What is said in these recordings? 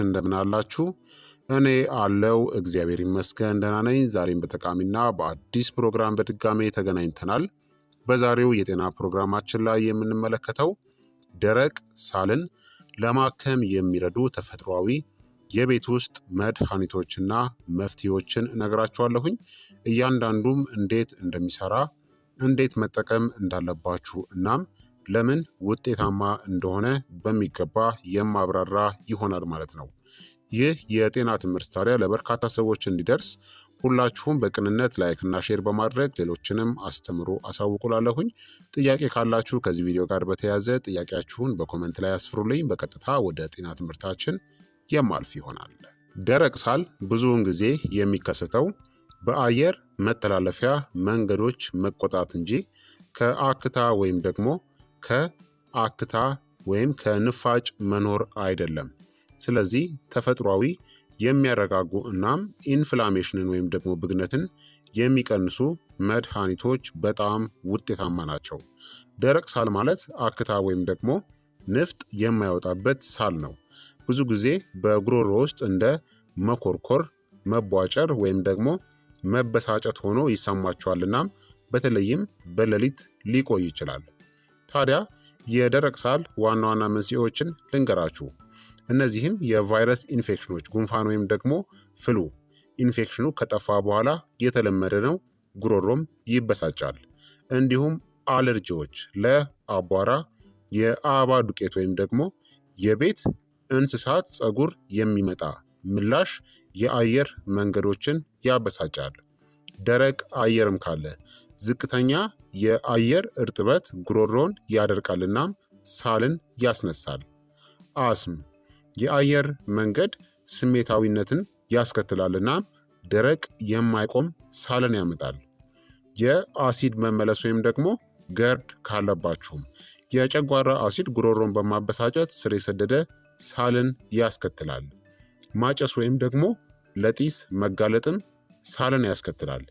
እንደምን አላችሁ? እኔ አለው እግዚአብሔር ይመስገን ደህና ነኝ። ዛሬም በጠቃሚና በአዲስ ፕሮግራም በድጋሜ ተገናኝተናል። በዛሬው የጤና ፕሮግራማችን ላይ የምንመለከተው ደረቅ ሳልን ለማከም የሚረዱ ተፈጥሯዊ የቤት ውስጥ መድኃኒቶችና መፍትሄዎችን እነግራችኋለሁኝ። እያንዳንዱም እንዴት እንደሚሰራ፣ እንዴት መጠቀም እንዳለባችሁ እናም ለምን ውጤታማ እንደሆነ በሚገባ የማብራራ ይሆናል ማለት ነው። ይህ የጤና ትምህርት ታዲያ ለበርካታ ሰዎች እንዲደርስ ሁላችሁም በቅንነት ላይክና ሼር በማድረግ ሌሎችንም አስተምሩ አሳውቁላለሁኝ። ጥያቄ ካላችሁ ከዚህ ቪዲዮ ጋር በተያያዘ ጥያቄያችሁን በኮመንት ላይ አስፍሩልኝ። በቀጥታ ወደ ጤና ትምህርታችን የማልፍ ይሆናል። ደረቅ ሳል ብዙውን ጊዜ የሚከሰተው በአየር መተላለፊያ መንገዶች መቆጣት እንጂ ከአክታ ወይም ደግሞ ከአክታ ወይም ከንፋጭ መኖር አይደለም። ስለዚህ ተፈጥሯዊ የሚያረጋጉ እናም ኢንፍላሜሽንን ወይም ደግሞ ብግነትን የሚቀንሱ መድኃኒቶች በጣም ውጤታማ ናቸው። ደረቅ ሳል ማለት አክታ ወይም ደግሞ ንፍጥ የማይወጣበት ሳል ነው። ብዙ ጊዜ በጉሮሮ ውስጥ እንደ መኮርኮር፣ መቧጨር ወይም ደግሞ መበሳጨት ሆኖ ይሰማቸዋል። እናም በተለይም በሌሊት ሊቆይ ይችላል። ታዲያ የደረቅ ሳል ዋና ዋና መንስኤዎችን ልንገራችሁ። እነዚህም የቫይረስ ኢንፌክሽኖች፣ ጉንፋን ወይም ደግሞ ፍሉ ኢንፌክሽኑ ከጠፋ በኋላ የተለመደ ነው፣ ጉሮሮም ይበሳጫል። እንዲሁም አለርጂዎች፣ ለአቧራ፣ የአበባ ዱቄት ወይም ደግሞ የቤት እንስሳት ፀጉር የሚመጣ ምላሽ የአየር መንገዶችን ያበሳጫል። ደረቅ አየርም ካለ ዝቅተኛ የአየር እርጥበት ጉሮሮን ያደርቃልና ሳልን ያስነሳል። አስም የአየር መንገድ ስሜታዊነትን ያስከትላልና ደረቅ የማይቆም ሳልን ያመጣል። የአሲድ መመለስ ወይም ደግሞ ገርድ ካለባችሁም የጨጓራ አሲድ ጉሮሮን በማበሳጨት ስር የሰደደ ሳልን ያስከትላል። ማጨስ ወይም ደግሞ ለጢስ መጋለጥም ሳልን ያስከትላል።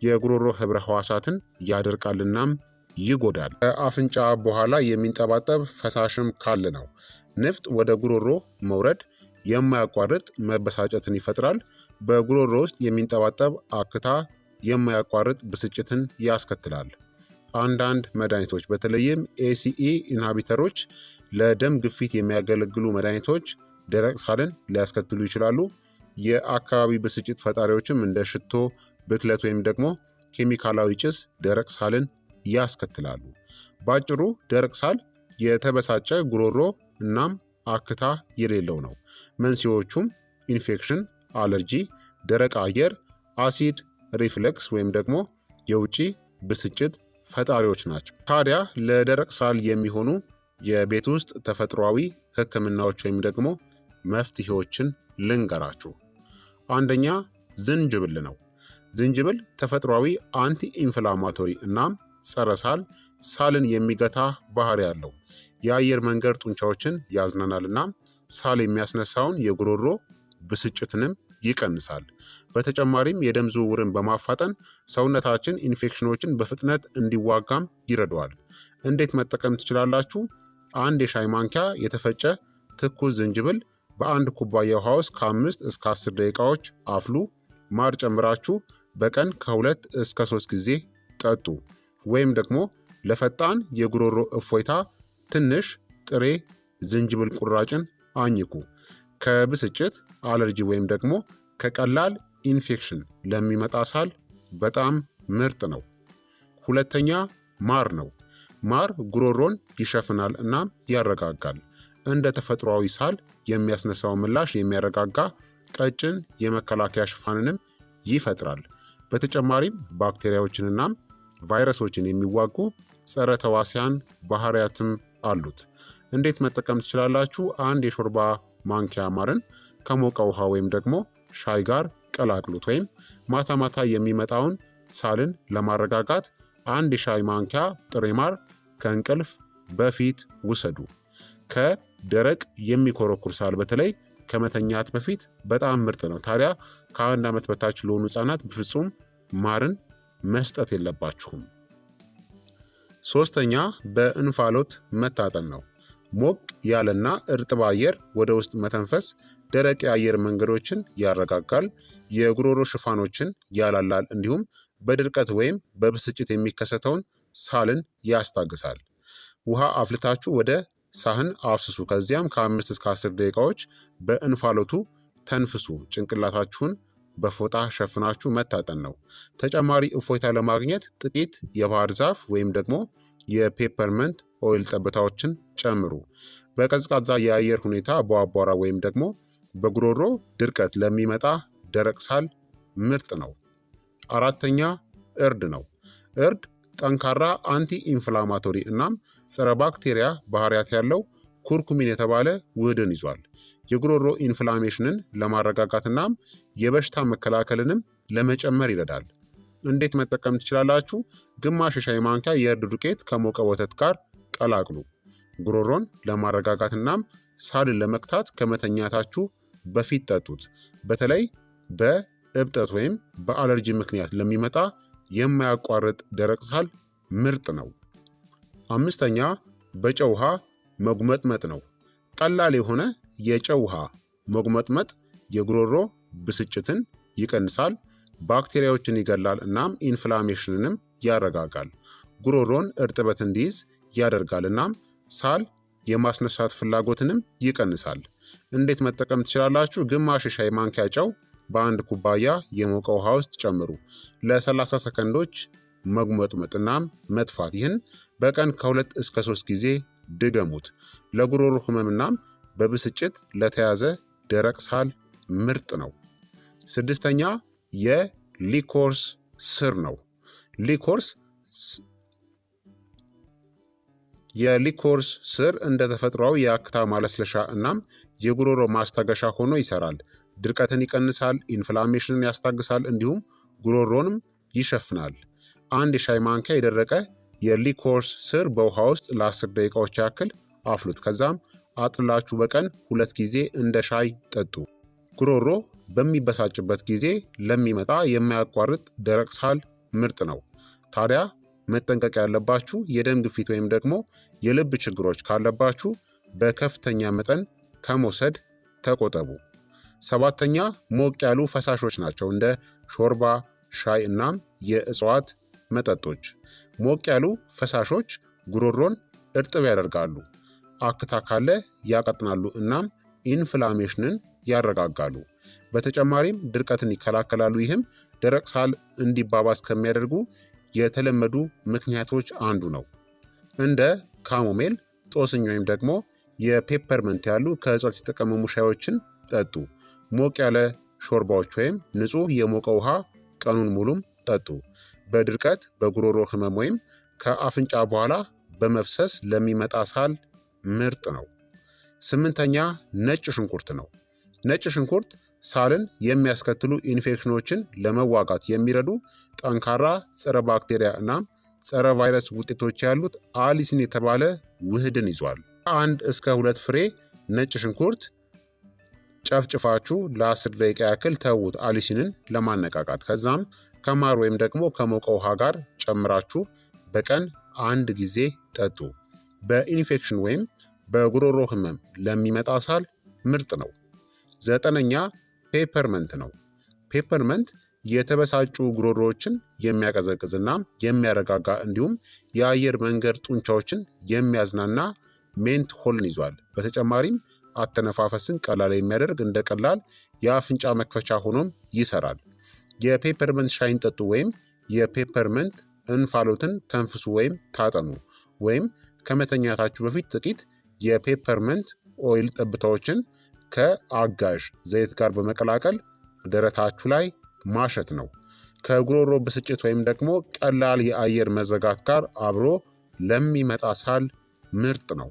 የጉሮሮ ህብረ ህዋሳትን ያደርቃልናም ይጎዳል። ከአፍንጫ በኋላ የሚንጠባጠብ ፈሳሽም ካለ ነው። ንፍጥ ወደ ጉሮሮ መውረድ የማያቋርጥ መበሳጨትን ይፈጥራል። በጉሮሮ ውስጥ የሚንጠባጠብ አክታ የማያቋርጥ ብስጭትን ያስከትላል። አንዳንድ መድኃኒቶች በተለይም ኤሲኢ ኢንሃቢተሮች፣ ለደም ግፊት የሚያገለግሉ መድኃኒቶች ደረቅ ሳልን ሊያስከትሉ ይችላሉ። የአካባቢ ብስጭት ፈጣሪዎችም እንደ ሽቶ፣ ብክለት ወይም ደግሞ ኬሚካላዊ ጭስ ደረቅ ሳልን ያስከትላሉ። ባጭሩ ደረቅ ሳል የተበሳጨ ጉሮሮ እናም አክታ የሌለው ነው። መንስኤዎቹም ኢንፌክሽን፣ አለርጂ፣ ደረቅ አየር፣ አሲድ ሪፍለክስ ወይም ደግሞ የውጭ ብስጭት ፈጣሪዎች ናቸው። ታዲያ ለደረቅ ሳል የሚሆኑ የቤት ውስጥ ተፈጥሯዊ ህክምናዎች ወይም ደግሞ መፍትሄዎችን ልንገራችሁ። አንደኛ ዝንጅብል ነው። ዝንጅብል ተፈጥሯዊ አንቲ ኢንፍላማቶሪ እናም ጸረ ሳል፣ ሳልን የሚገታ ባህሪ ያለው የአየር መንገድ ጡንቻዎችን ያዝናናል እናም ሳል የሚያስነሳውን የጉሮሮ ብስጭትንም ይቀንሳል። በተጨማሪም የደም ዝውውርን በማፋጠን ሰውነታችን ኢንፌክሽኖችን በፍጥነት እንዲዋጋም ይረዳዋል። እንዴት መጠቀም ትችላላችሁ? አንድ የሻይ ማንኪያ የተፈጨ ትኩስ ዝንጅብል በአንድ ኩባያ ውሃ ውስጥ ከ5 እስከ 10 ደቂቃዎች አፍሉ። ማር ጨምራችሁ በቀን ከ2 እስከ 3 ጊዜ ጠጡ። ወይም ደግሞ ለፈጣን የጉሮሮ እፎይታ ትንሽ ጥሬ ዝንጅብል ቁራጭን አኝኩ። ከብስጭት፣ አለርጂ ወይም ደግሞ ከቀላል ኢንፌክሽን ለሚመጣ ሳል በጣም ምርጥ ነው። ሁለተኛ ማር ነው። ማር ጉሮሮን ይሸፍናል እናም ያረጋጋል። እንደ ተፈጥሯዊ ሳል የሚያስነሳው ምላሽ የሚያረጋጋ ቀጭን የመከላከያ ሽፋንንም ይፈጥራል። በተጨማሪም ባክቴሪያዎችንናም ቫይረሶችን የሚዋጉ ጸረ ተዋሲያን ባህሪያትም አሉት። እንዴት መጠቀም ትችላላችሁ? አንድ የሾርባ ማንኪያ ማርን ከሞቀ ውሃ ወይም ደግሞ ሻይ ጋር ቀላቅሉት። ወይም ማታ ማታ የሚመጣውን ሳልን ለማረጋጋት አንድ የሻይ ማንኪያ ጥሬ ማር ከእንቅልፍ በፊት ውሰዱ። ከደረቅ የሚኮረኩር ሳል በተለይ ከመተኛት በፊት በጣም ምርጥ ነው። ታዲያ ከ1 ዓመት በታች ለሆኑ ህጻናት በፍጹም ማርን መስጠት የለባችሁም። ሶስተኛ በእንፋሎት መታጠን ነው። ሞቅ ያለና እርጥብ አየር ወደ ውስጥ መተንፈስ ደረቅ የአየር መንገዶችን ያረጋጋል፣ የጉሮሮ ሽፋኖችን ያላላል፣ እንዲሁም በድርቀት ወይም በብስጭት የሚከሰተውን ሳልን ያስታግሳል። ውሃ አፍልታችሁ ወደ ሳህን አፍስሱ። ከዚያም ከ5 እስከ 10 ደቂቃዎች በእንፋሎቱ ተንፍሱ። ጭንቅላታችሁን በፎጣ ሸፍናችሁ መታጠን ነው። ተጨማሪ እፎይታ ለማግኘት ጥቂት የባህር ዛፍ ወይም ደግሞ የፔፐርመንት ኦይል ጠብታዎችን ጨምሩ። በቀዝቃዛ የአየር ሁኔታ በአቧራ ወይም ደግሞ በጉሮሮ ድርቀት ለሚመጣ ደረቅ ሳል ምርጥ ነው። አራተኛ እርድ ነው። እርድ ጠንካራ አንቲ ኢንፍላማቶሪ እናም ጸረ ባክቴሪያ ባህሪያት ያለው ኩርኩሚን የተባለ ውህድን ይዟል። የጉሮሮ ኢንፍላሜሽንን ለማረጋጋት እናም የበሽታ መከላከልንም ለመጨመር ይረዳል። እንዴት መጠቀም ትችላላችሁ? ግማሽ የሻይ ማንኪያ የእርድ ዱቄት ከሞቀ ወተት ጋር ቀላቅሉ። ጉሮሮን ለማረጋጋት እናም ሳልን ለመክታት ከመተኛታችሁ በፊት ጠጡት። በተለይ በእብጠት ወይም በአለርጂ ምክንያት ለሚመጣ የማያቋርጥ ደረቅ ሳል ምርጥ ነው። አምስተኛ በጨው ውሃ መጉመጥመጥ ነው። ቀላል የሆነ የጨው ውሃ መጉመጥመጥ የጉሮሮ ብስጭትን ይቀንሳል፣ ባክቴሪያዎችን ይገላል እናም ኢንፍላሜሽንንም ያረጋጋል። ጉሮሮን እርጥበት እንዲይዝ ያደርጋል እናም ሳል የማስነሳት ፍላጎትንም ይቀንሳል። እንዴት መጠቀም ትችላላችሁ? ግማሽ የሻይ ማንኪያ ጨው በአንድ ኩባያ የሞቀ ውሃ ውስጥ ጨምሩ። ለ30 ሰከንዶች መጉመጥመጥ እናም መጥፋት። ይህን በቀን ከ2 እስከ 3 ጊዜ ድገሙት። ለጉሮሮ ህመምናም በብስጭት ለተያዘ ደረቅ ሳል ምርጥ ነው። ስድስተኛ የሊኮርስ ስር ነው። የሊኮርስ ስር እንደ ተፈጥሯዊ የአክታ ማለስለሻ እናም የጉሮሮ ማስታገሻ ሆኖ ይሰራል። ድርቀትን ይቀንሳል፣ ኢንፍላሜሽንን ያስታግሳል፣ እንዲሁም ጉሮሮንም ይሸፍናል። አንድ የሻይ ማንኪያ የደረቀ የሊኮርስ ስር በውሃ ውስጥ ለ10 ደቂቃዎች ያክል አፍሉት። ከዛም አጥላችሁ በቀን 2 ጊዜ እንደ ሻይ ጠጡ። ጉሮሮ በሚበሳጭበት ጊዜ ለሚመጣ የማያቋርጥ ደረቅ ሳል ምርጥ ነው። ታዲያ መጠንቀቅ ያለባችሁ የደም ግፊት ወይም ደግሞ የልብ ችግሮች ካለባችሁ በከፍተኛ መጠን ከመውሰድ ተቆጠቡ። ሰባተኛ ሞቅ ያሉ ፈሳሾች ናቸው። እንደ ሾርባ፣ ሻይ እናም የእጽዋት መጠጦች። ሞቅ ያሉ ፈሳሾች ጉሮሮን እርጥብ ያደርጋሉ፣ አክታ ካለ ያቀጥናሉ እናም ኢንፍላሜሽንን ያረጋጋሉ። በተጨማሪም ድርቀትን ይከላከላሉ። ይህም ደረቅ ሳል እንዲባባስ ከሚያደርጉ የተለመዱ ምክንያቶች አንዱ ነው። እንደ ካሞሜል፣ ጦስኝ ወይም ደግሞ የፔፐርመንት ያሉ ከእጽዋት የተቀመሙ ሻዮችን ጠጡ። ሞቅ ያለ ሾርባዎች ወይም ንጹህ የሞቀ ውሃ ቀኑን ሙሉም ጠጡ። በድርቀት በጉሮሮ ህመም ወይም ከአፍንጫ በኋላ በመፍሰስ ለሚመጣ ሳል ምርጥ ነው። ስምንተኛ ነጭ ሽንኩርት ነው። ነጭ ሽንኩርት ሳልን የሚያስከትሉ ኢንፌክሽኖችን ለመዋጋት የሚረዱ ጠንካራ ጸረ ባክቴሪያ እናም ጸረ ቫይረስ ውጤቶች ያሉት አሊሲን የተባለ ውህድን ይዟል። 1 እስከ 2 ፍሬ ነጭ ሽንኩርት ጨፍጭፋችሁ ለ10 ደቂቃ ያክል ተዉት፣ አሊሲንን ለማነቃቃት። ከዛም ከማር ወይም ደግሞ ከሞቀ ውሃ ጋር ጨምራችሁ በቀን 1 ጊዜ ጠጡ። በኢንፌክሽን ወይም በጉሮሮ ህመም ለሚመጣ ሳል ምርጥ ነው። 9ኛ ፔፐርመንት ነው። ፔፐርመንት የተበሳጩ ጉሮሮዎችን የሚያቀዘቅዝና የሚያረጋጋ እንዲሁም የአየር መንገድ ጡንቻዎችን የሚያዝናና ሜንት ሆልን ይዟል። በተጨማሪም አተነፋፈስን ቀላል የሚያደርግ እንደ ቀላል የአፍንጫ መክፈቻ ሆኖም ይሰራል። የፔፐርመንት ሻይን ጠጡ ወይም የፔፐርመንት እንፋሎትን ተንፍሱ ወይም ታጠኑ። ወይም ከመተኛታችሁ በፊት ጥቂት የፔፐርመንት ኦይል ጠብታዎችን ከአጋዥ ዘይት ጋር በመቀላቀል ደረታችሁ ላይ ማሸት ነው። ከጉሮሮ ብስጭት ወይም ደግሞ ቀላል የአየር መዘጋት ጋር አብሮ ለሚመጣ ሳል ምርጥ ነው።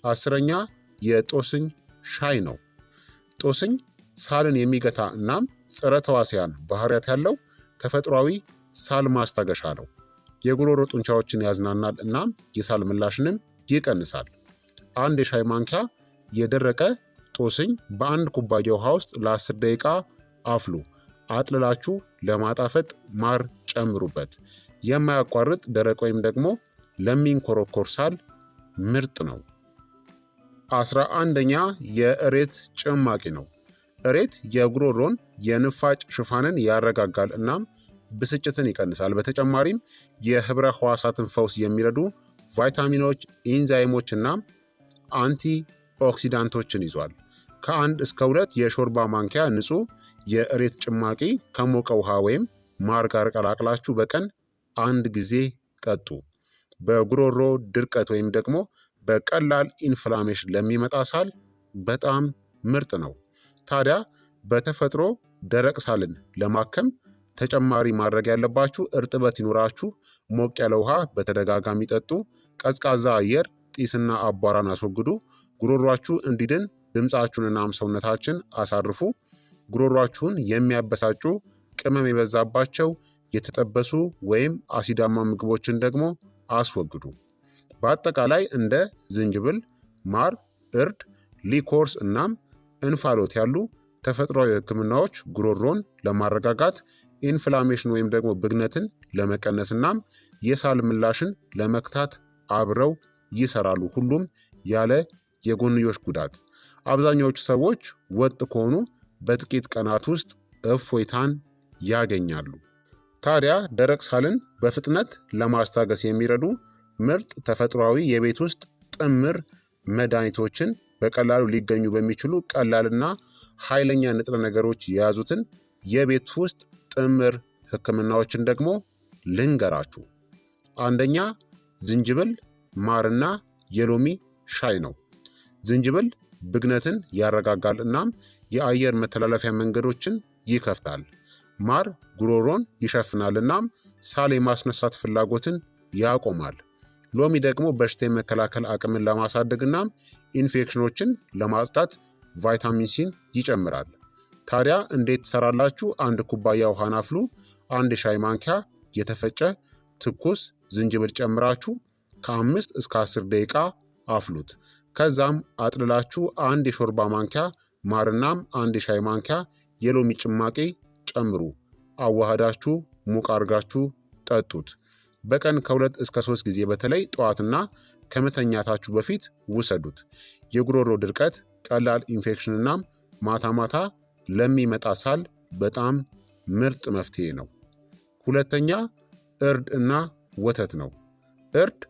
10ኛ የጦስኝ ሻይ ነው። ጦስኝ ሳልን የሚገታ እናም ጸረ ተዋሲያን ባህሪያት ያለው ተፈጥሯዊ ሳል ማስታገሻ ነው። የጉሮሮ ጡንቻዎችን ያዝናናል እናም የሳል ምላሽንም ይቀንሳል። 1 የሻይ ማንኪያ የደረቀ ጦስኝ በ1 ኩባያ ውሃ ውስጥ ለ10 ደቂቃ አፍሉ። አጥልላችሁ ለማጣፈጥ ማር ጨምሩበት። የማያቋርጥ ደረቅ ወይም ደግሞ ለሚንኮረኮር ሳል ምርጥ ነው። 11ኛ የእሬት ጭማቂ ነው። እሬት የጉሮሮን የንፋጭ ሽፋንን ያረጋጋል እናም ብስጭትን ይቀንሳል። በተጨማሪም የህብረ ህዋሳትን ፈውስ የሚረዱ ቫይታሚኖች፣ ኢንዛይሞች እናም አንቲ ኦክሲዳንቶችን ይዟል። ከ1 እስከ 2 የሾርባ ማንኪያ ንጹህ የእሬት ጭማቂ ከሞቀ ውሃ ወይም ማር ጋር ቀላቅላችሁ በቀን 1 ጊዜ ጠጡ። በጉሮሮ ድርቀት ወይም ደግሞ በቀላል ኢንፍላሜሽን ለሚመጣ ሳል በጣም ምርጥ ነው። ታዲያ በተፈጥሮ ደረቅ ሳልን ለማከም ተጨማሪ ማድረግ ያለባችሁ እርጥበት ይኑራችሁ፣ ሞቅ ያለ ውሃ በተደጋጋሚ ጠጡ፣ ቀዝቃዛ አየር፣ ጢስና አቧራን አስወግዱ፣ ጉሮሯችሁ እንዲድን ድምፃችሁንና ሰውነታችን አሳርፉ፣ ጉሮሯችሁን የሚያበሳጩ ቅመም የበዛባቸው የተጠበሱ ወይም አሲዳማ ምግቦችን ደግሞ አስወግዱ። በአጠቃላይ እንደ ዝንጅብል፣ ማር፣ እርድ፣ ሊኮርስ እናም እንፋሎት ያሉ ተፈጥሯዊ ህክምናዎች ጉሮሮን ለማረጋጋት ኢንፍላሜሽን ወይም ደግሞ ብግነትን ለመቀነስ እናም የሳል ምላሽን ለመክታት አብረው ይሰራሉ። ሁሉም ያለ የጎንዮሽ ጉዳት። አብዛኛዎቹ ሰዎች ወጥ ከሆኑ በጥቂት ቀናት ውስጥ እፎይታን ያገኛሉ። ታዲያ ደረቅ ሳልን በፍጥነት ለማስታገስ የሚረዱ ምርጥ ተፈጥሯዊ የቤት ውስጥ ጥምር መድኃኒቶችን በቀላሉ ሊገኙ በሚችሉ ቀላልና ኃይለኛ ንጥረ ነገሮች የያዙትን የቤት ውስጥ ጥምር ህክምናዎችን ደግሞ ልንገራችሁ። አንደኛ ዝንጅብል፣ ማርና የሎሚ ሻይ ነው። ዝንጅብል ብግነትን ያረጋጋል እናም የአየር መተላለፊያ መንገዶችን ይከፍታል። ማር ጉሮሮን ይሸፍናል እናም ሳል የማስነሳት ፍላጎትን ያቆማል። ሎሚ ደግሞ በሽታ የመከላከል አቅምን ለማሳደግ እናም ኢንፌክሽኖችን ለማጽዳት ቫይታሚን ሲን ይጨምራል። ታዲያ እንዴት ትሰራላችሁ? 1 ኩባያ ውሃን አፍሉ። 1 የሻይ ማንኪያ የተፈጨ ትኩስ ዝንጅብል ጨምራችሁ ከ5 እስከ 10 ደቂቃ አፍሉት። ከዛም አጥልላችሁ 1 የሾርባ ማንኪያ ማርናም 1 የሻይ ማንኪያ የሎሚ ጭማቂ ጨምሩ። አዋህዳችሁ ሙቅ አድርጋችሁ ጠጡት። በቀን ከ2 እስከ 3 ጊዜ በተለይ ጠዋትና ከመተኛታችሁ በፊት ውሰዱት። የጉሮሮ ድርቀት፣ ቀላል ኢንፌክሽንና ማታ ማታ ለሚመጣ ሳል በጣም ምርጥ መፍትሄ ነው። ሁለተኛ እርድ እና ወተት ነው። እርድ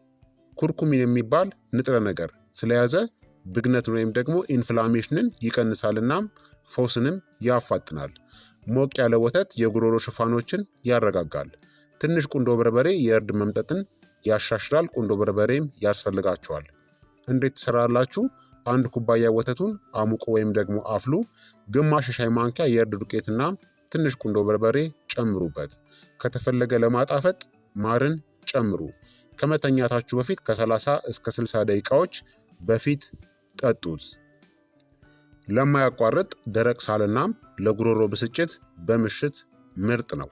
ኩርኩሚን የሚባል ንጥረ ነገር ስለያዘ ብግነትን ወይም ደግሞ ኢንፍላሜሽንን ይቀንሳልናም ፈውስንም ያፋጥናል። ሞቅ ያለ ወተት የጉሮሮ ሽፋኖችን ያረጋጋል። ትንሽ ቁንዶ በርበሬ የእርድ መምጠጥን ያሻሽላል። ቁንዶ በርበሬም ያስፈልጋቸዋል። እንዴት ትሰራላችሁ? 1 ኩባያ ወተቱን አሙቁ ወይም ደግሞ አፍሉ። ግማሽ የሻይ ማንኪያ የእርድ ዱቄትና ትንሽ ቁንዶ በርበሬ ጨምሩበት። ከተፈለገ ለማጣፈጥ ማርን ጨምሩ። ከመተኛታችሁ በፊት ከ30 እስከ 60 ደቂቃዎች በፊት ጠጡት። ለማያቋርጥ ደረቅ ሳልናም ለጉሮሮ ብስጭት በምሽት ምርጥ ነው።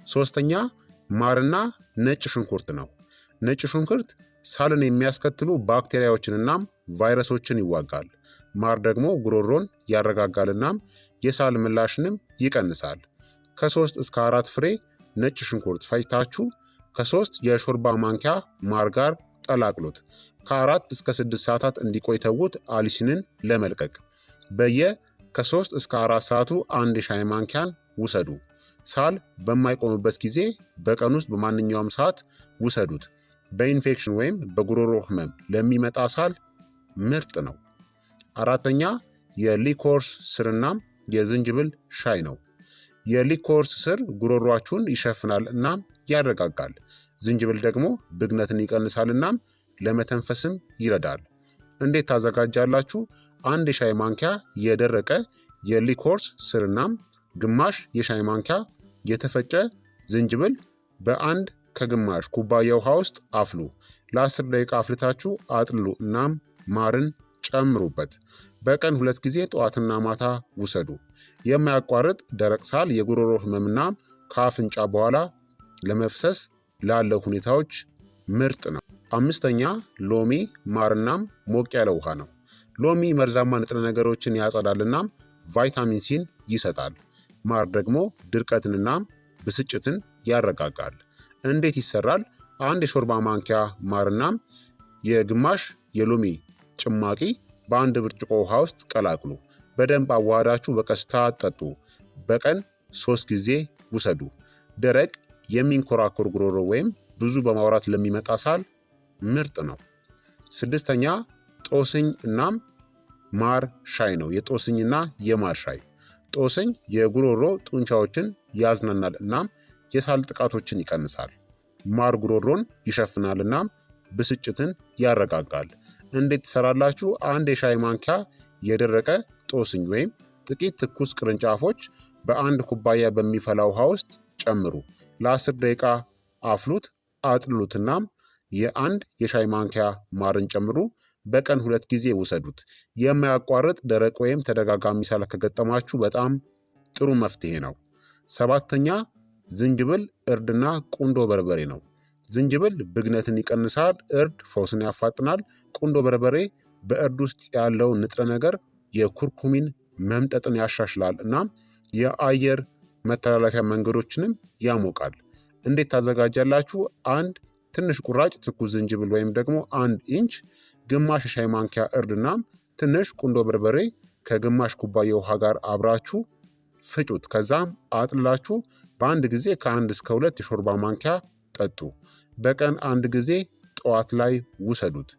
ሶስተኛ ማርና ነጭ ሽንኩርት ነው። ነጭ ሽንኩርት ሳልን የሚያስከትሉ ባክቴሪያዎችንናም ቫይረሶችን ይዋጋል። ማር ደግሞ ጉሮሮን ያረጋጋልናም የሳል ምላሽንም ይቀንሳል። ከ3 እስከ 4 ፍሬ ነጭ ሽንኩርት ፈጭታችሁ ከ3 የሾርባ ማንኪያ ማር ጋር ቀላቅሉት። ከ4 እስከ 6 ሰዓታት እንዲቆይ ተዉት። አሊሲንን ለመልቀቅ ከ3 እስከ 4 ሰዓቱ 1 የሻይ ማንኪያን ውሰዱ። ሳል በማይቆምበት ጊዜ በቀን ውስጥ በማንኛውም ሰዓት ውሰዱት። በኢንፌክሽን ወይም በጉሮሮ ህመም ለሚመጣ ሳል ምርጥ ነው። አራተኛ የሊኮርስ ስርናም የዝንጅብል ሻይ ነው። የሊኮርስ ስር ጉሮሯችሁን ይሸፍናል እናም ያረጋጋል። ዝንጅብል ደግሞ ብግነትን ይቀንሳል እናም ለመተንፈስም ይረዳል። እንዴት ታዘጋጃላችሁ? 1 የሻይ ማንኪያ የደረቀ የሊኮርስ ስርናም ግማሽ የሻይ ማንኪያ የተፈጨ ዝንጅብል በ1 ከግማሽ ኩባያ ውሃ ውስጥ አፍሉ። ለ10 ደቂቃ አፍልታችሁ አጥልሉ እናም ማርን ጨምሩበት። በቀን 2 ጊዜ ጠዋትና ማታ ውሰዱ። የማያቋርጥ ደረቅ ሳል፣ የጉሮሮ ህመምና ከአፍንጫ በኋላ ለመፍሰስ ላለው ሁኔታዎች ምርጥ ነው። አምስተኛ ሎሚ፣ ማርናም ሞቅ ያለ ውሃ ነው። ሎሚ መርዛማ ንጥረ ነገሮችን ያጸዳልናም ቫይታሚን ሲን ይሰጣል። ማር ደግሞ ድርቀትንናም ብስጭትን ያረጋጋል። እንዴት ይሰራል? 1 የሾርባ ማንኪያ ማርናም የግማሽ የሎሚ ጭማቂ በ1 ብርጭቆ ውሃ ውስጥ ቀላቅሉ። በደንብ አዋህዳችሁ በቀስታ ጠጡ። በቀን 3 ጊዜ ውሰዱ። ደረቅ የሚንኮራኮር ጉሮሮ ወይም ብዙ በማውራት ለሚመጣ ሳል ምርጥ ነው። 6ኛ ጦስኝ እናም ማር ሻይ ነው። የጦስኝና የማር ሻይ። ጦስኝ የጉሮሮ ጡንቻዎችን ያዝናናል እናም የሳል ጥቃቶችን ይቀንሳል። ማር ጉሮሮን ይሸፍናል እናም ብስጭትን ያረጋጋል። እንዴት ትሰራላችሁ? 1 የሻይ ማንኪያ የደረቀ ጦስኝ ወይም ጥቂት ትኩስ ቅርንጫፎች በ1 ኩባያ በሚፈላ ውሃ ውስጥ ጨምሩ። ለ10 ደቂቃ አፍሉት፣ አጥልሉት እናም የ1 የሻይ ማንኪያ ማርን ጨምሩ። በቀን 2 ጊዜ ውሰዱት። የማያቋርጥ ደረቅ ወይም ተደጋጋሚ ሳል ከገጠማችሁ በጣም ጥሩ መፍትሄ ነው። 7ኛ ዝንጅብል፣ እርድና ቁንዶ በርበሬ ነው። ዝንጅብል ብግነትን ይቀንሳል። እርድ ፈውስን ያፋጥናል። ቁንዶ በርበሬ በእርድ ውስጥ ያለው ንጥረ ነገር የኩርኩሚን መምጠጥን ያሻሽላል እናም የአየር መተላለፊያ መንገዶችንም ያሞቃል። እንዴት ታዘጋጃላችሁ? 1 ትንሽ ቁራጭ ትኩስ ዝንጅብል ወይም ደግሞ 1 ኢንች፣ ግማሽ የሻይ ማንኪያ እርድ እናም ትንሽ ቁንዶ በርበሬ ከግማሽ ኩባያ ውሃ ጋር አብራችሁ ፍጩት። ከዛም አጥልላችሁ በአንድ ጊዜ ከ1 እስከ 2 የሾርባ ማንኪያ ጠጡ። በቀን 1 ጊዜ ጠዋት ላይ ውሰዱት።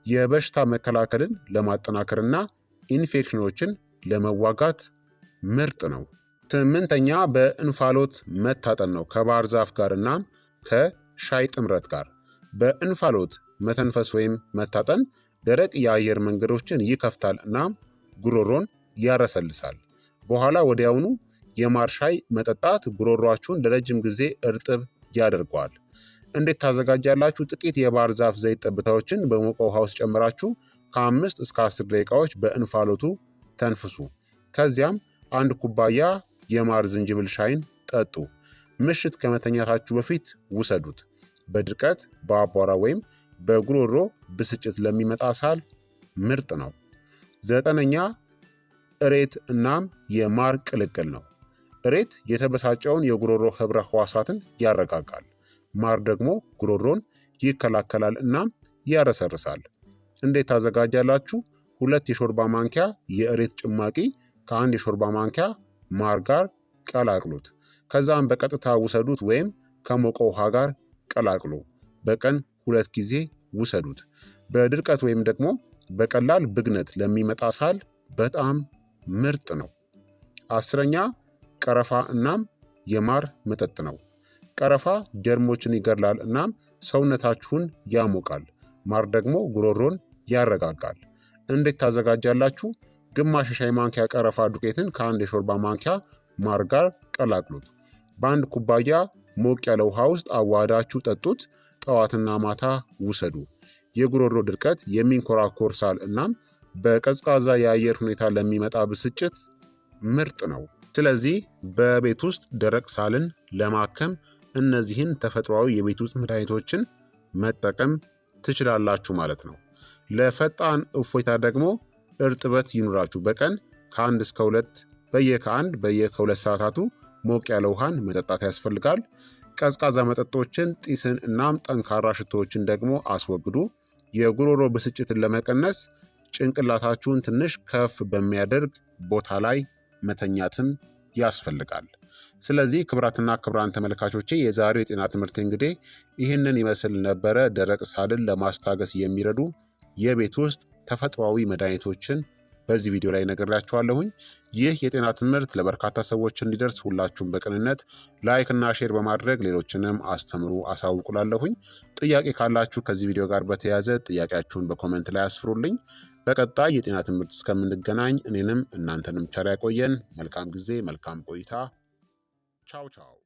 የበሽታ መከላከልን ለማጠናከርና ኢንፌክሽኖችን ለመዋጋት ምርጥ ነው። 8ኛ በእንፋሎት መታጠን ነው። ከባህር ዛፍ ጋር እናም ከሻይ ጥምረት ጋር። በእንፋሎት መተንፈስ ወይም መታጠን ደረቅ የአየር መንገዶችን ይከፍታል እናም ጉሮሮን ያረሰልሳል። በኋላ ወዲያውኑ የማር ሻይ መጠጣት ጉሮሯችሁን ለረጅም ጊዜ እርጥብ ያደርገዋል። እንዴት ታዘጋጃላችሁ? ጥቂት የባህር ዛፍ ዘይት ጠብታዎችን በሞቀ ውሃ ውስጥ ጨምራችሁ ከ5 እስከ 10 ደቂቃዎች በእንፋሎቱ ተንፍሱ። ከዚያም 1 ኩባያ የማር ዝንጅብል ሻይን ጠጡ። ምሽት ከመተኛታችሁ በፊት ውሰዱት። በድርቀት፣ በአቧራ ወይም በጉሮሮ ብስጭት ለሚመጣ ሳል ምርጥ ነው። 9ኛ እሬት እናም የማር ቅልቅል ነው። እሬት የተበሳጨውን የጉሮሮ ህብረ ህዋሳትን ያረጋጋል። ማር ደግሞ ጉሮሮን ይከላከላል እናም ያረሰርሳል። እንዴት ታዘጋጃላችሁ? 2 የሾርባ ማንኪያ የእሬት ጭማቂ ከ1 የሾርባ ማንኪያ ማር ጋር ቀላቅሉት። ከዛም በቀጥታ ውሰዱት ወይም ከሞቀ ውሃ ጋር ቀላቅሉ። በቀን 2 ጊዜ ውሰዱት። በድርቀት ወይም ደግሞ በቀላል ብግነት ለሚመጣ ሳል በጣም ምርጥ ነው። 10ኛ ቀረፋ እናም የማር መጠጥ ነው። ቀረፋ ጀርሞችን ይገድላል እናም ሰውነታችሁን ያሞቃል። ማር ደግሞ ጉሮሮን ያረጋጋል። እንዴት ታዘጋጃላችሁ? ግማሽ የሻይ ማንኪያ ቀረፋ ዱቄትን ከ1 የሾርባ ማንኪያ ማር ጋር ቀላቅሉት። በ1 ኩባያ ሞቅ ያለ ውሃ ውስጥ አዋህዳችሁ ጠጡት። ጠዋትና ማታ ውሰዱ። የጉሮሮ ድርቀት፣ የሚንኮራኮር ሳል እናም በቀዝቃዛ የአየር ሁኔታ ለሚመጣ ብስጭት ምርጥ ነው። ስለዚህ በቤት ውስጥ ደረቅ ሳልን ለማከም እነዚህን ተፈጥሯዊ የቤት ውስጥ መድኃኒቶችን መጠቀም ትችላላችሁ ማለት ነው። ለፈጣን እፎይታ ደግሞ እርጥበት ይኑራችሁ። በቀን ከ1 እስከ 2 በየ2 ሰዓታቱ ሞቅ ያለ ውሃን መጠጣት ያስፈልጋል። ቀዝቃዛ መጠጦችን፣ ጢስን እናም ጠንካራ ሽቶዎችን ደግሞ አስወግዱ። የጉሮሮ ብስጭትን ለመቀነስ ጭንቅላታችሁን ትንሽ ከፍ በሚያደርግ ቦታ ላይ መተኛትን ያስፈልጋል። ስለዚህ ክቡራትና ክቡራን ተመልካቾቼ የዛሬው የጤና ትምህርት እንግዲህ ይህንን ይመስል ነበረ። ደረቅ ሳልን ለማስታገስ የሚረዱ የቤት ውስጥ ተፈጥሯዊ መድኃኒቶችን በዚህ ቪዲዮ ላይ ነግሬያችኋለሁኝ። ይህ የጤና ትምህርት ለበርካታ ሰዎች እንዲደርስ ሁላችሁም በቅንነት ላይክ እና ሼር በማድረግ ሌሎችንም አስተምሩ አሳውቁላለሁኝ። ጥያቄ ካላችሁ ከዚህ ቪዲዮ ጋር በተያያዘ ጥያቄያችሁን በኮመንት ላይ አስፍሩልኝ። በቀጣይ የጤና ትምህርት እስከምንገናኝ እኔንም እናንተንም ቸር ያቆየን። መልካም ጊዜ፣ መልካም ቆይታ። ቻው ቻው።